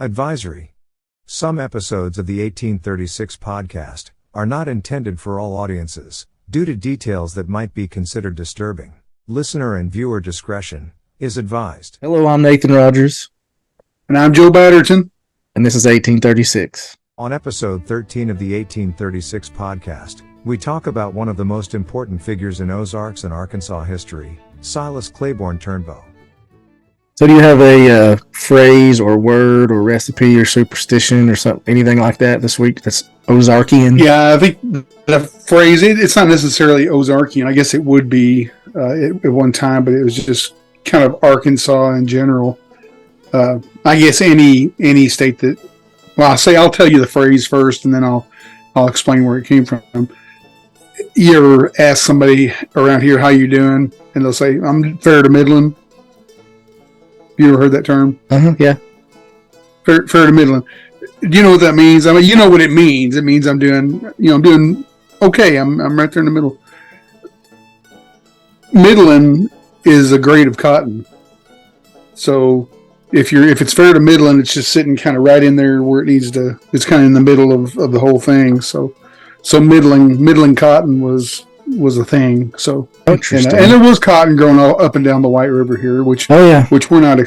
Advisory. Some episodes of the 1836 podcast are not intended for all audiences, due to details that might be considered disturbing. Listener and viewer discretion is advised. Hello, I'm Nathan Rogers. And I'm Joe Batterton. And this is 1836. On episode 13 of the 1836 podcast, we talk about one of the most important figures in Ozarks and Arkansas history, Silas Claiborne Turnbo. So do you have a phrase or word or recipe or superstition or something, anything like that this week that's Ozarkian? Yeah, I think the phrase, it's not necessarily Ozarkian. I guess it would be at one time, but it was just kind of Arkansas in general. I guess any state that, well, I'll tell you the phrase first and then I'll explain where it came from. You ever ask somebody around here how you doing and they'll say, I'm fair to middling? You ever heard that term? Yeah. Fair to middling. Do you know what that means? I mean, you know what it means. It means I'm doing okay. I'm right there in the middle. Middling is a grade of cotton. So if it's fair to middling, it's just sitting kind of right in there where it needs to. It's kind of in the middle of the whole thing. So middling cotton was a thing. So interesting. And there was cotton growing all up and down the White River here, which we're not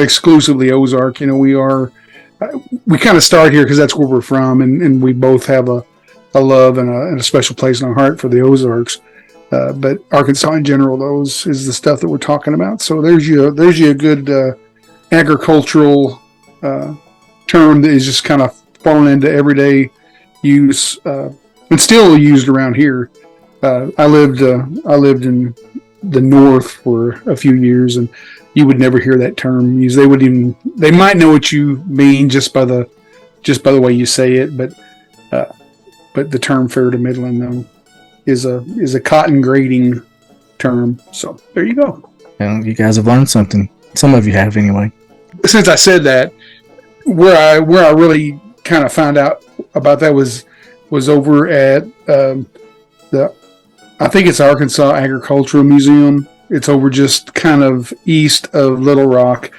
exclusively Ozark. You know, we kind of start here because that's where we're from, and we both have a love and a special place in our heart for the Ozarks. But Arkansas in general, those is the stuff that we're talking about. So there's you a good agricultural term that is just kind of fallen into everyday use and still used around here. I lived in the North for a few years, and you would never hear that term used. They might know what you mean just by the way you say it, but the term fair to middling though is a cotton grading term. So there you go. And you guys have learned something. Some of you have anyway. Since I said that, where I really kind of found out about that was over at I think it's Arkansas Agricultural Museum. It's over just kind of east of Little Rock.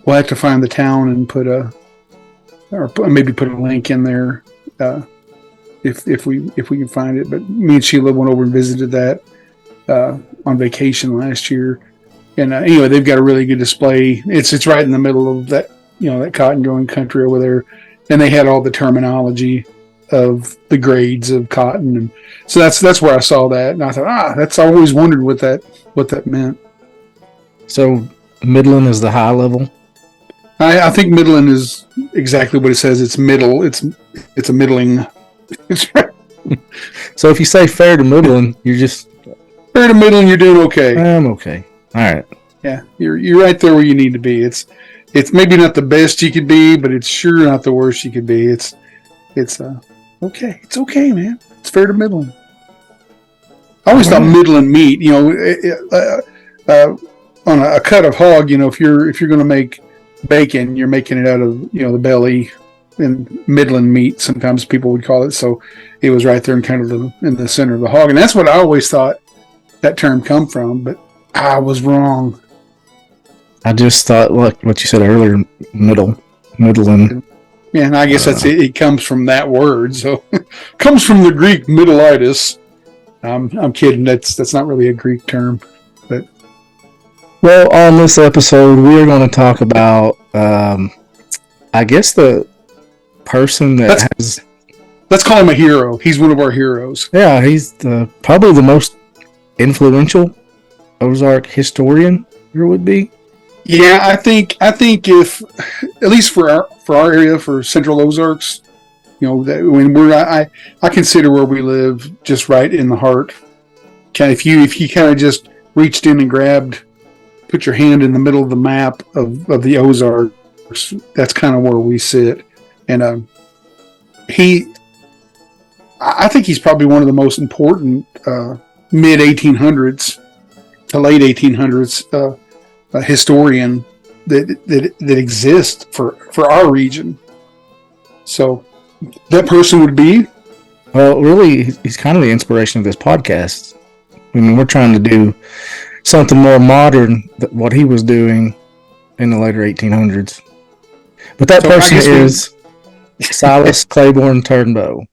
We'll have to find the town and maybe put a link in there if we can find it. But me and Sheila went over and visited that on vacation last year. And anyway, they've got a really good display. It's right in the middle of that that cotton growing country over there, and they had all the terminology of the grades of cotton, and so that's where I saw that, and I thought, I always wondered what that meant. So middling is the high level. I think middling is exactly what it says. It's middle. It's a middling. So if you say fair to middling, you're just fair to middling. You're doing okay. I'm okay. All right. Yeah, you're right there where you need to be. It's maybe not the best you could be, but it's sure not the worst you could be. It's okay. It's okay, man. It's fair to middling. I always thought middling meat, on a cut of hog, if you're going to make bacon, you're making it out of, the belly, and middling meat, sometimes people would call it. So it was right there in kind of in the center of the hog. And that's what I always thought that term come from, but I was wrong. I just thought, like what you said earlier, middling. Yeah, and I guess that's it. It comes from that word. So it comes from the Greek middleitis. I'm kidding. That's not really a Greek term. But well, on this episode, we are going to talk about, I guess, the person that let's call him a hero. He's one of our heroes. Yeah, he's probably the most influential Ozark historian there would be. Yeah, I think if, at least for our area, for Central Ozarks, that when I consider where we live just right in the heart. If you kind of just reached in and put your hand in the middle of the map of the Ozarks, that's kind of where we sit. And I think he's probably one of the most important mid 1800s to late 1800s historian that exists for our region. So that person would be? Well, really, he's kind of the inspiration of this podcast. I mean, we're trying to do something more modern than what he was doing in the later 1800s. But that person is Silas Claiborne Turnbo.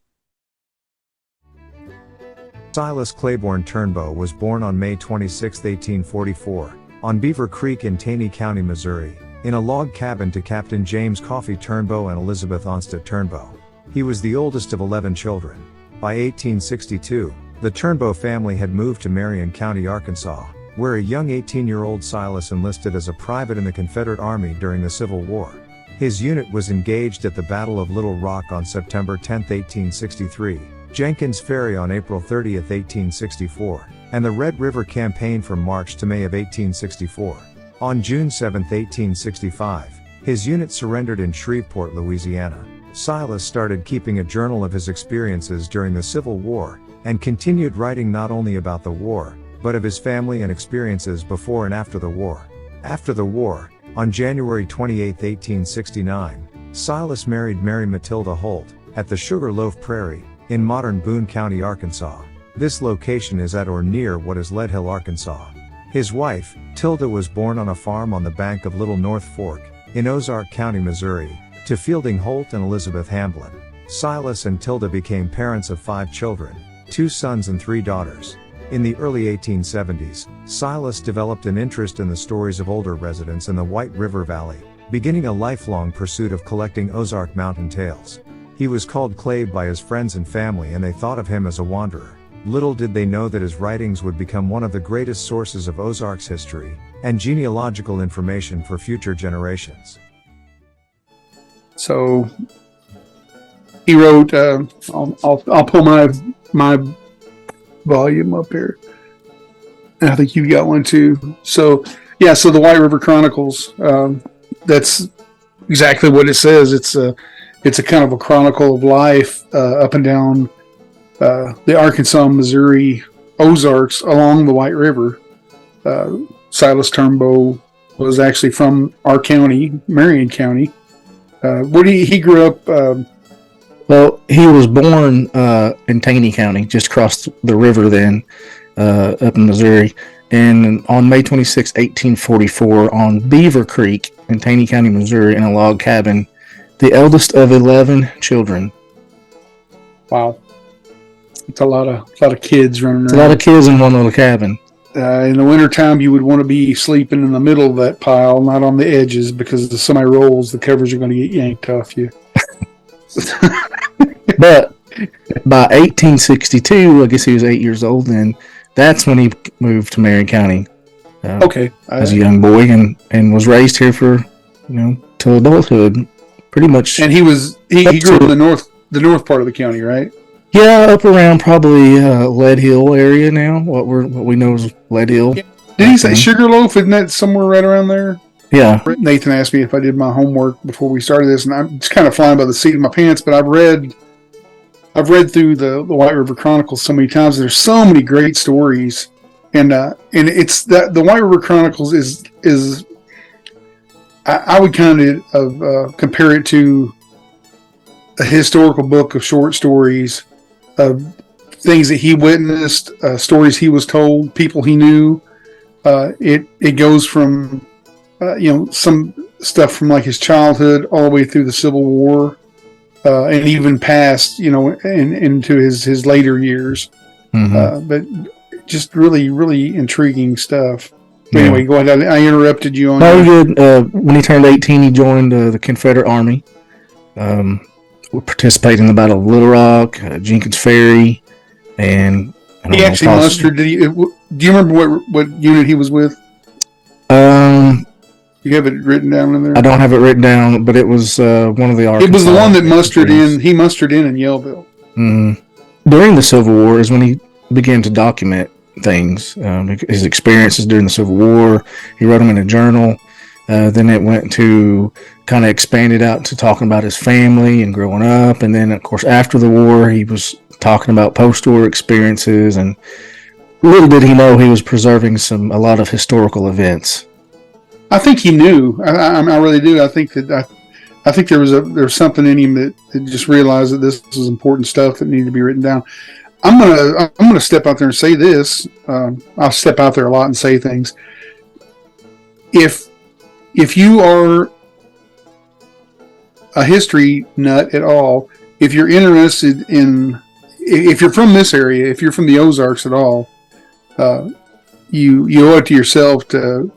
Silas Claiborne Turnbo was born on May 26, 1844, on Beaver Creek in Taney County, Missouri, in a log cabin to Captain James Coffey Turnbo and Elizabeth Onstead Turnbo. He was the oldest of 11 children. By 1862, the Turnbo family had moved to Marion County, Arkansas, where a young 18-year-old Silas enlisted as a private in the Confederate Army during the Civil War. His unit was engaged at the Battle of Little Rock on September 10, 1863, Jenkins Ferry on April 30, 1864, and the Red River Campaign from March to May of 1864. On June 7, 1865, his unit surrendered in Shreveport, Louisiana. Silas started keeping a journal of his experiences during the Civil War, and continued writing not only about the war, but of his family and experiences before and after the war. After the war, on January 28, 1869, Silas married Mary Matilda Holt, at the Sugar Loaf Prairie, in modern Boone County, Arkansas. This location is at or near what is Lead Hill, Arkansas. His wife, Tilda, was born on a farm on the bank of Little North Fork, in Ozarks County, Missouri, to Fielding Holt and Elizabeth Hamblin. Silas and Tilda became parents of 5 children, 2 sons and 3 daughters. In the early 1870s, Silas developed an interest in the stories of older residents in the White River Valley, beginning a lifelong pursuit of collecting Ozark mountain tales. He was called Claib by his friends and family, and they thought of him as a wanderer. Little did they know that his writings would become one of the greatest sources of Ozarks history and genealogical information for future generations. So he wrote, I'll pull my volume up here. And I think you got one too. So yeah, so the White River Chronicles, that's exactly what it says. It's a kind of a chronicle of life up and down the Arkansas, Missouri, Ozarks along the White River. Silas Turnbo was actually from our county, Marion County. Where he grew up? Well, he was born in Taney County, just across the river then, up in Missouri. And on May 26, 1844, on Beaver Creek in Taney County, Missouri, in a log cabin, the eldest of 11 children. Wow. It's a lot of kids running around. It's a lot of kids in one little cabin. In the wintertime, you would want to be sleeping in the middle of that pile, not on the edges, because if somebody rolls, the covers are going to get yanked off you. But by 1862, I guess he was 8 years old then, that's when he moved to Marion County. As a young boy, and was raised here for, till adulthood, pretty much. And he grew up in the north part of the county, right? Yeah, up around probably Lead Hill area now. What we know is Lead Hill. Yeah. Did he say Sugarloaf? Isn't that somewhere right around there? Yeah. Nathan asked me if I did my homework before we started this, and I'm just kind of flying by the seat of my pants. But I've read through the White River Chronicles so many times. There's so many great stories, and it's that the White River Chronicles is I would kind of compare it to a historical book of short stories of things that he witnessed, stories he was told, people he knew. It goes from some stuff from like his childhood all the way through the Civil War, and even past, into his later years. Mm-hmm. But just really, really intriguing stuff. Yeah. Anyway, go ahead. I interrupted you on. No, you did. When he turned 18, he joined the Confederate Army. Participated in the Battle of Little Rock, Jenkins Ferry, and he actually mustered. Do you remember what unit he was with? You have it written down in there? I don't have it written down, but it was one of the Arkansas. It was the one that mustered in. He mustered in Yellville. Mm-hmm. During the Civil War is when he began to document things, his experiences during the Civil War. He wrote them in a journal. Then it went to kind of expanded out to talking about his family and growing up. And then, of course, after the war, he was talking about post-war experiences. And little did he know he was preserving a lot of historical events. I think he knew. I really do. I think there was something in him that just realized that this was important stuff that needed to be written down. I'm gonna step out there and say this. I'll step out there a lot and say things. If you are a history nut at all, if you're interested in, if you're from this area, if you're from the Ozarks at all, you owe it to yourself to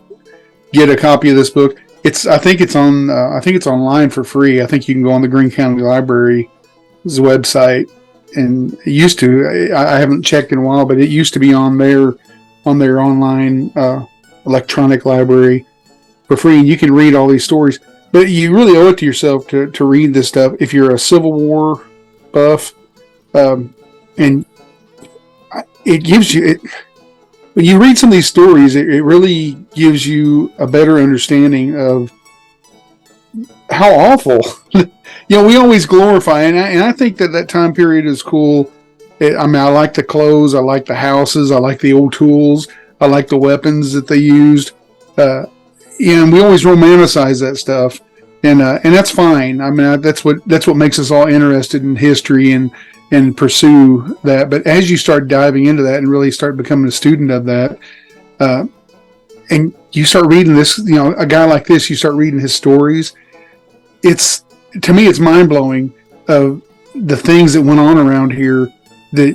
get a copy of this book. I think it's online for free. I think you can go on the Greene County Library's website, and it used to. I haven't checked in a while, but it used to be on their online electronic library for free, and you can read all these stories. But you really owe it to yourself to read this stuff if you're a Civil War buff, and it gives you it. When you read some of these stories, it really gives you a better understanding of how awful. We always glorify, and I think that time period is cool. I like the clothes, I like the houses, I like the old tools, I like the weapons that they used. And we always romanticize that stuff, and that's fine. I mean, that's what makes us all interested in history and pursue that. But as you start diving into that and really start becoming a student of that, and you start reading this, a guy like this, you start reading his stories. To me, it's mind blowing of the things that went on around here. That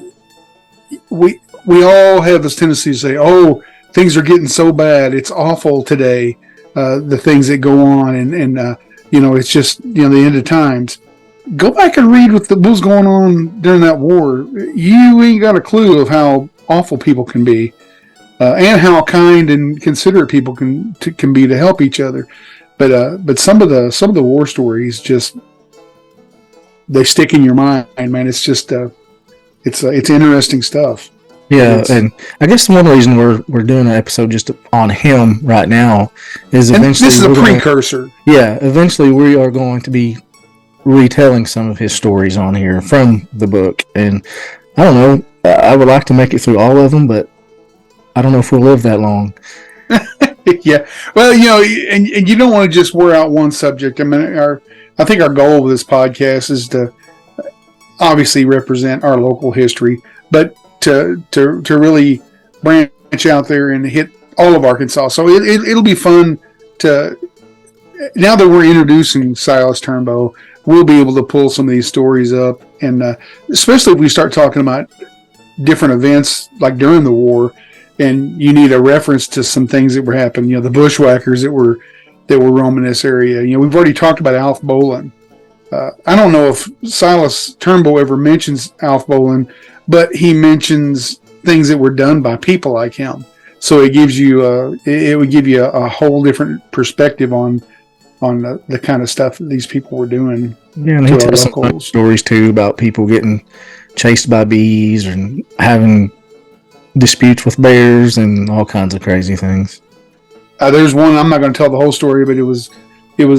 we all have this tendency to say, "Oh, things are getting so bad. It's awful today." The things that go on, and it's just the end of times. Go back and read what was going on during that war. You ain't got a clue of how awful people can be, and how kind and considerate people can be to help each other. But some of the war stories just they stick in your mind, man. It's just it's interesting stuff. Yeah, and I guess one reason we're doing an episode just on him right now is eventually this is a precursor. Eventually we are going to be retelling some of his stories on here from the book, and I don't know, I would like to make it through all of them, but I don't know if we'll live that long. Yeah, well, and you don't want to just wear out one subject. I mean, I think our goal with this podcast is to obviously represent our local history, but to really branch out there and hit all of Arkansas. So it'll be fun to, now that we're introducing Silas Turnbo, we'll be able to pull some of these stories up, and especially if we start talking about different events like during the war, and you need a reference to some things that were happening. The bushwhackers that were roaming this area. We've already talked about Alf Bolin. I don't know if Silas Turnbo ever mentions Alf Bolin, but he mentions things that were done by people like him. So it gives you it would give you a whole different perspective on the kind of stuff that these people were doing. Yeah, and he tells some stories too about people getting chased by bees and having disputes with bears and all kinds of crazy things. There's one, I'm not going to tell the whole story, but it was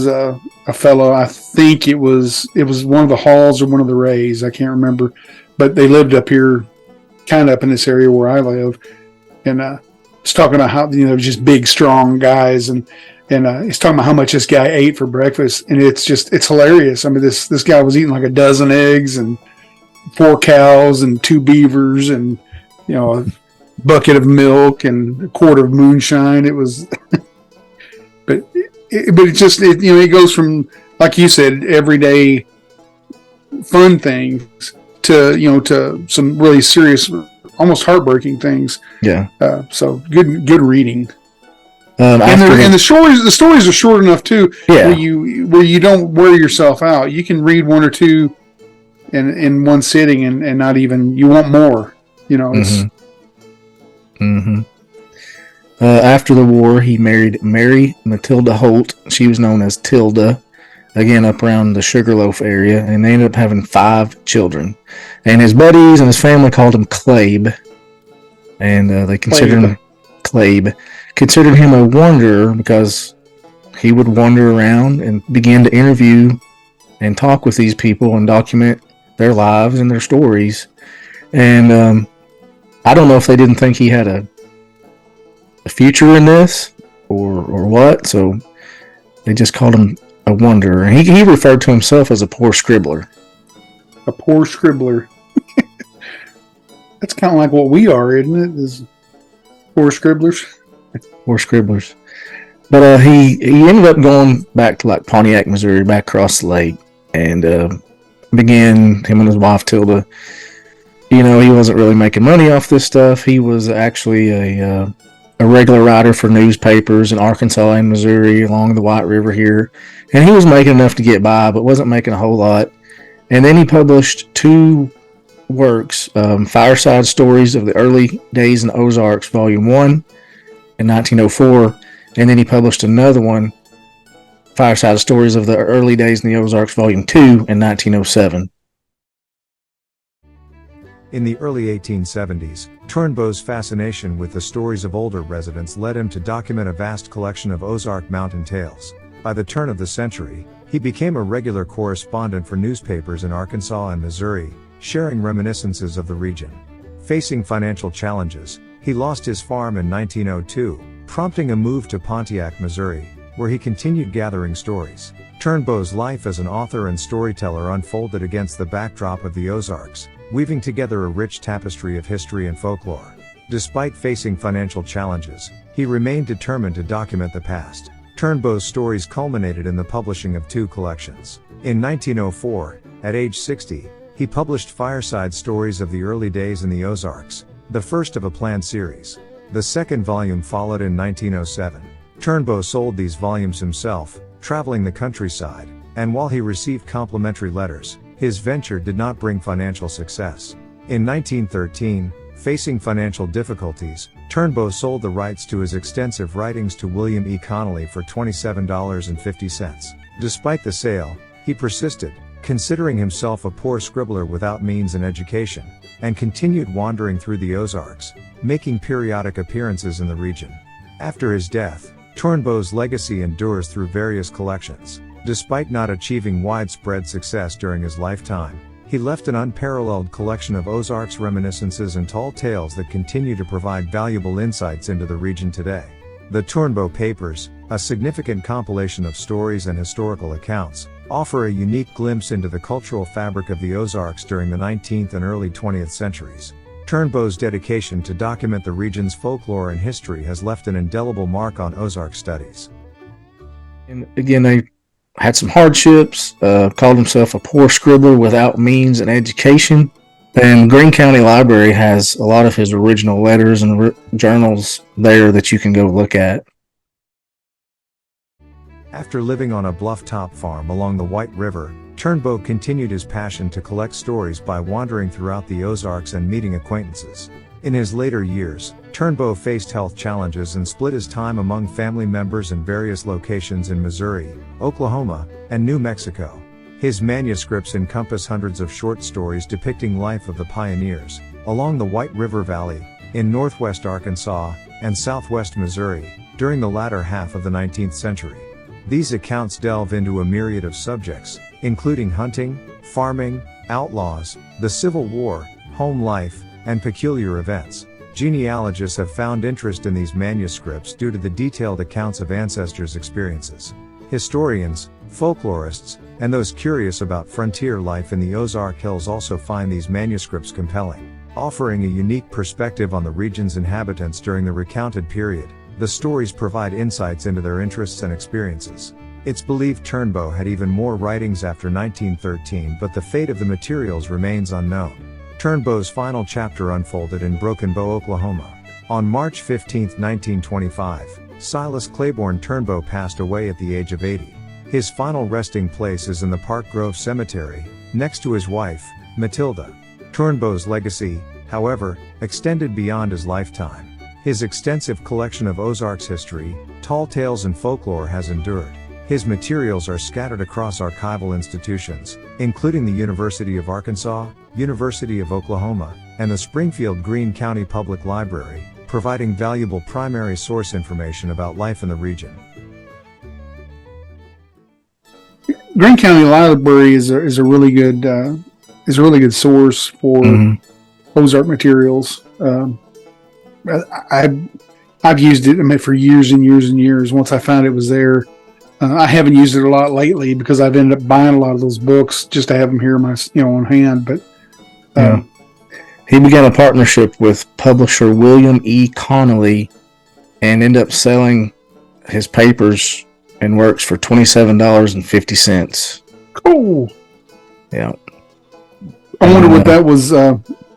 a fellow, I think it was one of the Halls or one of the Rays, I can't remember, but they lived up here, kind of up in this area where I live, and it's talking about how just big, strong guys, and he's talking about how much this guy ate for breakfast, and it's hilarious. I mean, this guy was eating like a dozen eggs and 4 cows and 2 beavers and a bucket of milk and a quart of moonshine. It was, but it just it goes from, like you said, everyday fun things to some really serious, almost heartbreaking things. Yeah. So good reading. And the stories are short enough too. Yeah. Where you don't wear yourself out. You can read 1 or 2 in one sitting and not even, you want more. After the war, he married Mary Matilda Holt. She was known as Tilda, again up around the Sugarloaf area, and they ended up having 5 children. And his buddies and his family called him Claib, and they considered him Claib. Considered him a wanderer because he would wander around and begin to interview and talk with these people and document their lives and their stories. And I don't know if they didn't think he had a future in this or what, so they just called him a wanderer. And he referred to himself as a poor scribbler. A poor scribbler. That's kind of like what we are, isn't it? Is poor scribblers. Poor scribblers. But he ended up going back to like Pontiac, Missouri, back across the lake. and began, him and his wife Tilda, he wasn't really making money off this stuff. He was actually a regular writer for newspapers in Arkansas and Missouri along the White River here, and he was making enough to get by, but wasn't making a whole lot. And then he published 2 works, Fireside Stories of the Early Days in the Ozarks, Volume 1 in 1904, and then he published another one, Fireside Stories of the Early Days in the Ozarks, Volume 2 in 1907. In the early 1870s, Turnbo's fascination with the stories of older residents led him to document a vast collection of Ozark mountain tales. By the turn of the century, he became a regular correspondent for newspapers in Arkansas and Missouri, sharing reminiscences of the region. Facing financial challenges, he lost his farm in 1902, prompting a move to Pontiac, Missouri, where he continued gathering stories. Turnbo's life as an author and storyteller unfolded against the backdrop of the Ozarks, weaving together a rich tapestry of history and folklore. Despite facing financial challenges, he remained determined to document the past. Turnbo's stories culminated in the publishing of 2 collections. In 1904, at age 60, he published Fireside Stories of the Early Days in the Ozarks, the first of a planned series. The second volume followed in 1907. Turnbo sold these volumes himself, traveling the countryside, and while he received complimentary letters, his venture did not bring financial success. In 1913, facing financial difficulties, Turnbo sold the rights to his extensive writings to William E. Connolly for $27.50. Despite the sale, he persisted, considering himself a poor scribbler without means and education, and continued wandering through the Ozarks, making periodic appearances in the region. After his death, Turnbo's legacy endures through various collections. Despite not achieving widespread success during his lifetime, he left an unparalleled collection of Ozarks reminiscences and tall tales that continue to provide valuable insights into the region today. The Turnbo Papers, a significant compilation of stories and historical accounts, offer a unique glimpse into the cultural fabric of the Ozarks during the 19th and early 20th centuries. Turnbo's dedication to document the region's folklore and history has left an indelible mark on Ozark studies. And again, they had some hardships, called himself a poor scribbler without means and education. And Greene County Library has a lot of his original letters and journals there that you can go look at. After living on a bluff-top farm along the White River, Turnbo continued his passion to collect stories by wandering throughout the Ozarks and meeting acquaintances. In his later years, Turnbo faced health challenges and split his time among family members in various locations in Missouri, Oklahoma, and New Mexico. His manuscripts encompass hundreds of short stories depicting life of the pioneers along the White River Valley, in northwest Arkansas, and southwest Missouri, during the latter half of the 19th century. These accounts delve into a myriad of subjects, including hunting, farming, outlaws, the Civil War, home life, and peculiar events. Genealogists have found interest in these manuscripts due to the detailed accounts of ancestors' experiences. Historians, folklorists, and those curious about frontier life in the Ozark Hills also find these manuscripts compelling, offering a unique perspective on the region's inhabitants during the recounted period. The stories provide insights into their interests and experiences. It's believed Turnbo had even more writings after 1913, but the fate of the materials remains unknown. Turnbo's final chapter unfolded in Broken Bow, Oklahoma. On March 15, 1925, Silas Claiborne Turnbo passed away at the age of 80. His final resting place is in the Park Grove Cemetery, next to his wife, Matilda. Turnbo's legacy, however, extended beyond his lifetime. His extensive collection of Ozarks history, tall tales and folklore has endured. His materials are scattered across archival institutions, including the University of Arkansas, University of Oklahoma, and the Springfield Greene County Public Library, providing valuable primary source information about life in the region. Greene County Library is a really good source for Ozark materials. I've used it for years and years and years. Once I found it was there, I haven't used it a lot lately because I've ended up buying a lot of those books just to have them here on hand. But he began a partnership with publisher William E. Connolly and ended up selling his papers and works for $27.50. Cool. Yeah. I wonder what that was.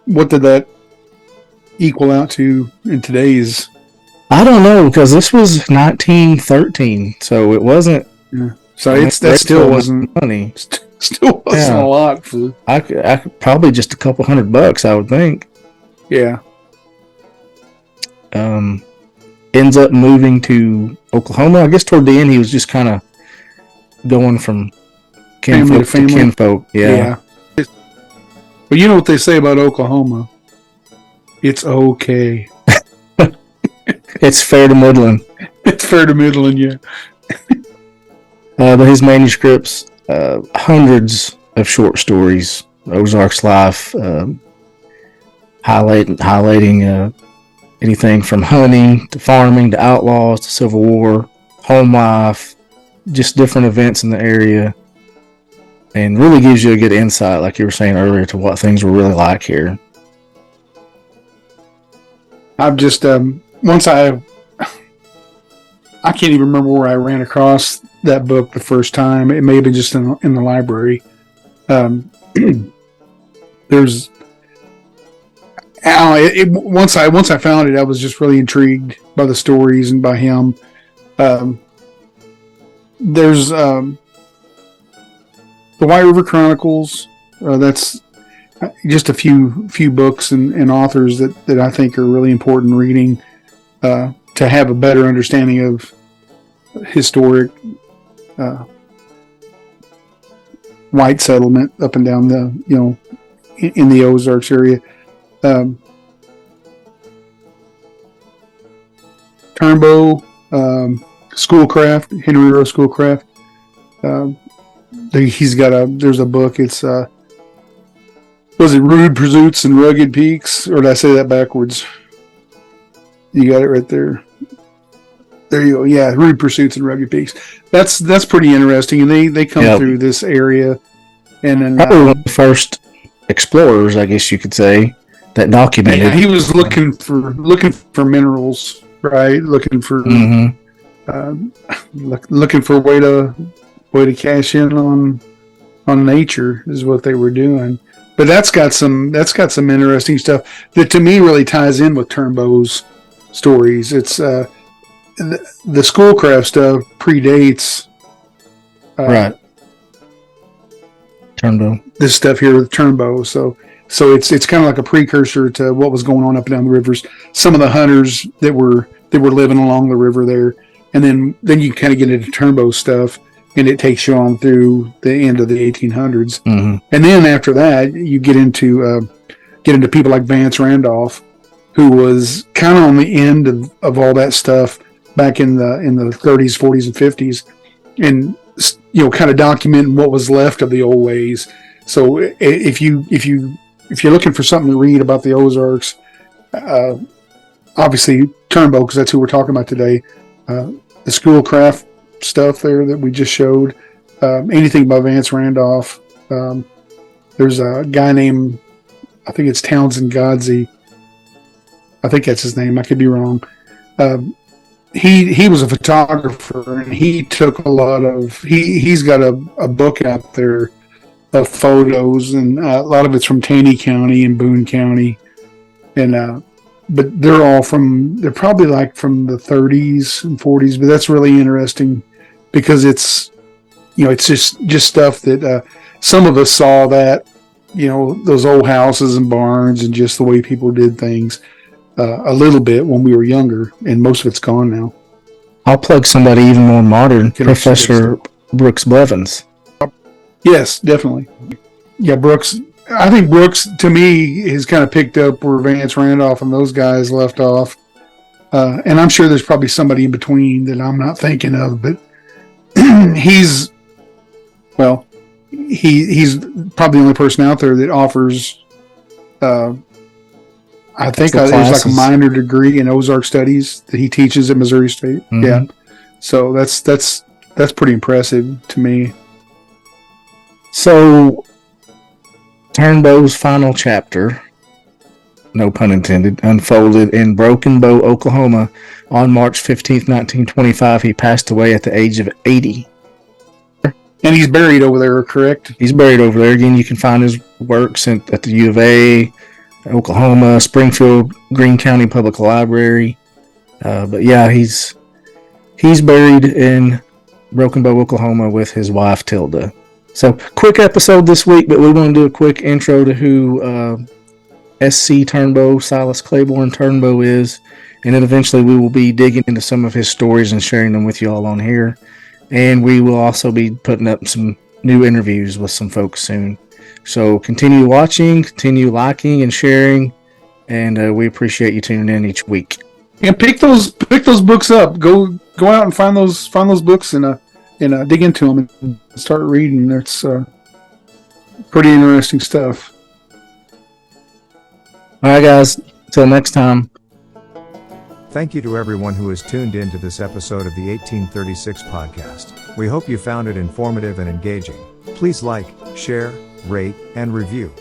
What did that equal out to in today's? I don't know, because this was 1913, so it wasn't. Yeah. So that still wasn't money. Still wasn't a lot for. I could probably just a couple $100, I would think. Yeah. Ends up moving to Oklahoma. I guess toward the end, he was just kind of going from kinfolk to kinfolk. Yeah. Well, you know what they say about Oklahoma? It's okay. It's fair to middling. It's fair to middling, yeah. But his manuscripts, hundreds of short stories, Ozarks life, highlighting anything from hunting to farming to outlaws to Civil War, home life, just different events in the area, and really gives you a good insight, like you were saying earlier, to what things were really like here. I've just I can't even remember where I ran across that book the first time. It may have been just in the library. There's once I found it, I was just really intrigued by the stories and by him. There's the White River Chronicles. That's just a few books and authors that I think are really important reading to have a better understanding of historic white settlement up and down the in the Ozarks area. Turnbo, Schoolcraft, Henry Rowe Schoolcraft. There's a book. It's was it Rude Pursuits and Rugged Peaks, or did I say that backwards? You got it right there. There you go. Yeah, Rude Pursuits and Rugged Peaks. That's pretty interesting, and they come through this area, and then probably one of the first explorers, I guess you could say, that documented. Yeah, he was looking for minerals, right? Looking for looking for a way to cash in on nature is what they were doing. But that's got some interesting stuff that to me really ties in with Turnbo's stories. It's the Schoolcraft stuff predates right Turnbo. This stuff here with Turnbo, so it's kind of like a precursor to what was going on up and down the rivers. Some of the hunters that were living along the river there, and then you kind of get into Turnbo stuff, and it takes you on through the end of the 1800s, and then after that you get into people like Vance Randolph, who was kind of on the end of all that stuff back in the 30s, 40s, and 50s, and kind of documenting what was left of the old ways. So if you're looking for something to read about the Ozarks, obviously Turnbo, because that's who we're talking about today. The Schoolcraft stuff there that we just showed, anything by Vance Randolph. There's a guy named, I think it's Townsend Godsey. I think that's his name. I could be wrong. He was a photographer, and he took a lot of. He's got a book out there of photos, and a lot of it's from Taney County and Boone County, and but they're probably like from the 30s and 40s. But that's really interesting because it's just stuff that some of us saw, that those old houses and barns and just the way people did things a little bit when we were younger, and most of it's gone now. I'll plug somebody even more modern, Professor Brooks Blevins. Yes, definitely. Yeah, Brooks. I think Brooks, to me, has kind of picked up where Vance Randolph and those guys left off. And I'm sure there's probably somebody in between that I'm not thinking of, but he's probably the only person out there that offers, I think there's like a minor degree in Ozark Studies that he teaches at Missouri State. Mm-hmm. Yeah. So that's pretty impressive to me. So Turnbo's final chapter, no pun intended, unfolded in Broken Bow, Oklahoma on March 15th, 1925. He passed away at the age of 80. And he's buried over there, correct? He's buried over there. Again, you can find his works at the U of A, Oklahoma, Springfield, Greene County Public Library. But yeah, he's buried in Broken Bow, Oklahoma with his wife, Tilda. So, quick episode this week, but we want to do a quick intro to who S.C. Turnbo, Silas Claiborne Turnbo is. And then eventually we will be digging into some of his stories and sharing them with you all on here. And we will also be putting up some new interviews with some folks soon. So continue watching, continue liking and sharing, and we appreciate you tuning in each week. And pick those books up. Go out and find those books and dig into them and start reading. It's pretty interesting stuff. All right, guys. Till next time. Thank you to everyone who has tuned in to this episode of the 1836 podcast. We hope you found it informative and engaging. Please like, share, rate, and review.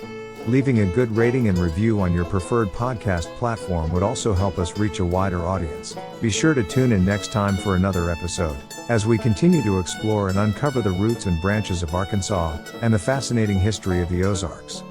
Leaving a good rating and review on your preferred podcast platform would also help us reach a wider audience. Be sure to tune in next time for another episode, as we continue to explore and uncover the roots and branches of Arkansas and the fascinating history of the Ozarks.